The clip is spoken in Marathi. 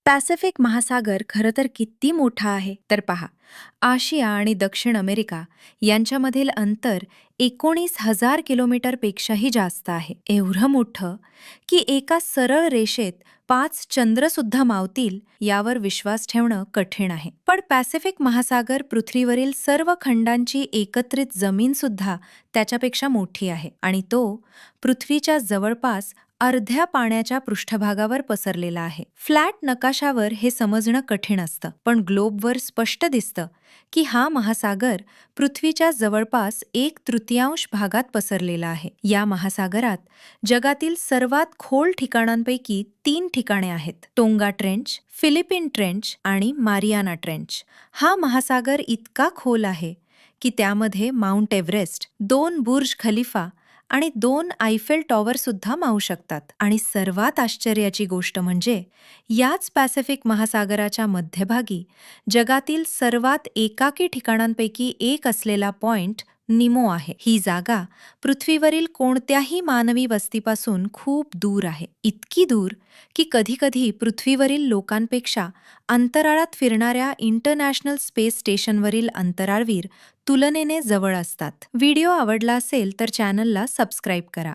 पॅसिफिक महासागर खरं तर किती मोठा आहे तर पहा. आशिया आणि दक्षिण अमेरिका यांच्यामधील अंतर 19,000 किलोमीटरपेक्षाही जास्त आहे. एवढं मोठं की एका सरळ रेषेत 5 चंद्रसुद्धा मावतील यावर विश्वास ठेवणं कठीण आहे. पण पॅसिफिक महासागर पृथ्वीवरील सर्व खंडांची एकत्रित जमीनसुद्धा त्याच्यापेक्षा मोठी आहे आणि तो पृथ्वीच्या जवळपास अर्ध्या पाण्याच्या पृष्ठभागावर पसरलेला आहे. फ्लॅट नकाशावर हे समजणं कठीण असतं, पण ग्लोबवर स्पष्ट दिसतं की हा महासागर पृथ्वीच्या जवळपास 1/3 भागात पसरलेला आहे. या महासागरात जगातील सर्वात खोल ठिकाणांपैकी 3 ठिकाणे आहेत: टोंगा ट्रेंच, फिलिपिन ट्रेंच आणि मारियाना ट्रेंच. हा महासागर इतका खोल आहे की त्यामध्ये माउंट एव्हरेस्ट, 2 बुर्ज खलिफा आणि 2 आयफेल टॉवर सुद्धा मावू शकतात. आणि सर्वात आश्चर्याची गोष्ट म्हणजे याच पॅसिफिक महासागराच्या मध्यभागी जगातील सर्वात एकाकी ठिकाणांपैकी एक असलेला पॉइंट निमो आहे. ही जागा पृथ्वीवरील कोणत्याही मानवी वस्तीपासून खूप दूर आहे. इतकी दूर की कधीकधी पृथ्वीवरील लोकांपेक्षा अंतराळात फिरणाऱ्या इंटरनॅशनल स्पेस स्टेशनवरील अंतराळवीर तुलनेने जवळ असतात. व्हिडिओ आवडला असेल तर चॅनलला सबस्क्राईब करा.